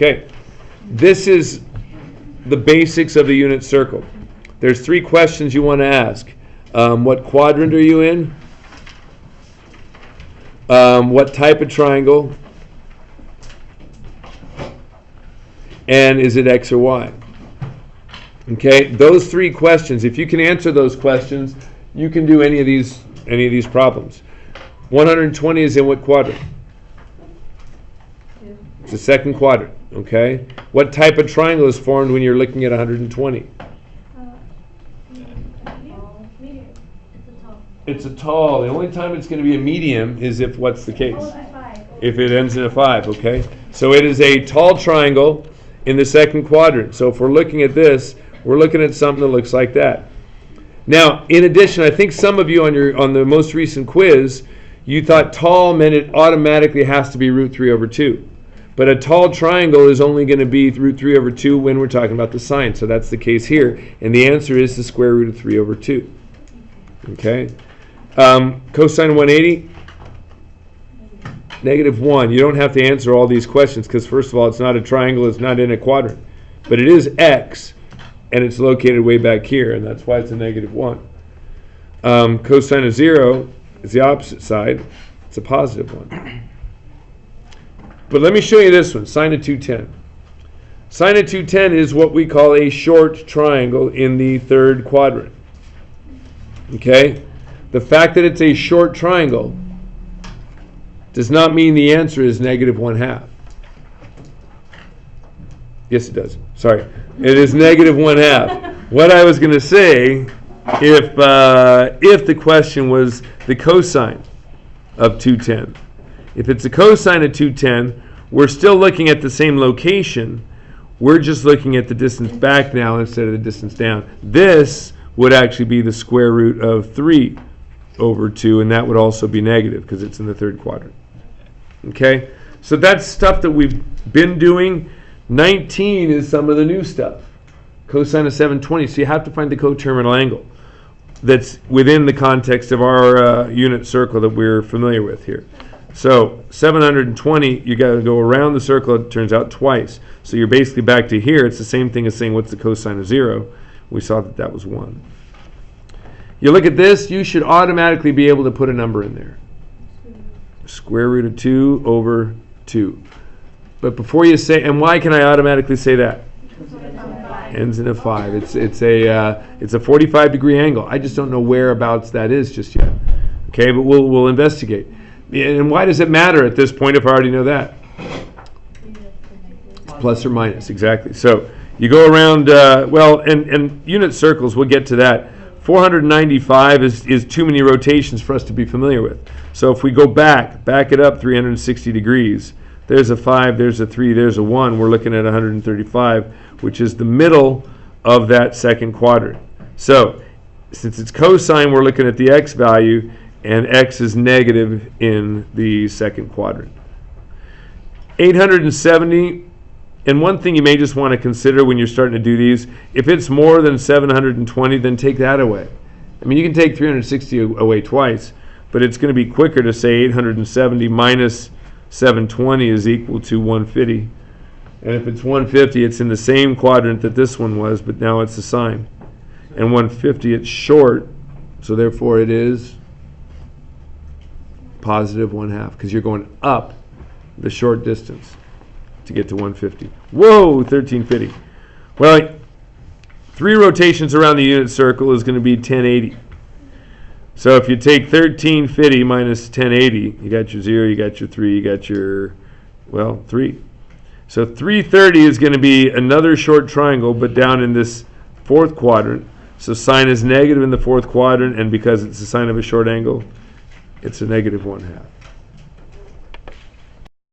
Okay, this is the basics of the unit circle. There's 3 questions you want to ask. What quadrant are you in? What type of triangle? And is it X or Y? Okay, those 3 questions, if you can answer those questions, you can do any of these problems. 120 is in what quadrant? It's the second quadrant, okay? What type of triangle is formed when you're looking at 120? It's a tall. The only time it's going to be a medium is if what's the case? If it ends in a 5, okay? So it is a tall triangle in the second quadrant. So if we're looking at this, we're looking at something that looks like that. Now, in addition, I think some of you on the most recent quiz, you thought tall meant it automatically has to be root 3 over 2. But a tall triangle is only going to be root 3 over 2 when we're talking about the sine. So that's the case here. And the answer is the square root of 3 over 2. Okay? Cosine 180? -1. You don't have to answer all these questions because, first of all, it's not a triangle. It's not in a quadrant. But it is x, and it's located way back here, and that's why it's a -1. Cosine of 0 is the opposite side. It's a positive 1. But let me show you this one, sine of 210. Sine of 210 is what we call a short triangle in the third quadrant. Okay? The fact that it's a short triangle does not mean the answer is -1/2. Yes, it does. Sorry. It is -1/2. What I was going to say, if the question was the cosine of 210, if it's a cosine of 210, we're still looking at the same location. We're just looking at the distance back now instead of the distance down. This would actually be the square root of 3 over 2, and that would also be negative because it's in the third quadrant. Okay? So that's stuff that we've been doing. 19 is some of the new stuff. Cosine of 720. So you have to find the coterminal angle that's within the context of our unit circle that we're familiar with here. So 720, you got to go around the circle, it turns out, twice. So you're basically back to here. It's the same thing as saying what's the cosine of 0. We saw that that was 1. You look at this, you should automatically be able to put a number in there. Square root of 2 over 2. But before you say, and why can I automatically say that? Ends in a 5. It's a 45-degree angle. I just don't know whereabouts that is just yet. Okay, but we'll investigate. And why does it matter at this point if I already know that? Plus or minus, exactly. So you go around, and unit circles, we'll get to that. 495 is too many rotations for us to be familiar with. So if we go back it up 360 degrees, there's a 5, there's a 3, there's a 1. We're looking at 135, which is the middle of that second quadrant. So since it's cosine, we're looking at the x value, and x is negative in the second quadrant. 870, and one thing you may just want to consider when you're starting to do these, if it's more than 720, then take that away. I mean, you can take 360 away twice, but it's going to be quicker to say 870 minus 720 is equal to 150. And if it's 150, it's in the same quadrant that this one was, but now it's a sine. And 150, it's short, so therefore it is positive 1/2, because you're going up the short distance to get to 150. Whoa, 1350. Well, 3 rotations around the unit circle is going to be 1080. So if you take 1350 minus 1080, you got your 0, you got your 3, you got your, 3. So 330 is going to be another short triangle, but down in this fourth quadrant. So sine is negative in the fourth quadrant, and because it's the sine of a short angle, it's a -1/2.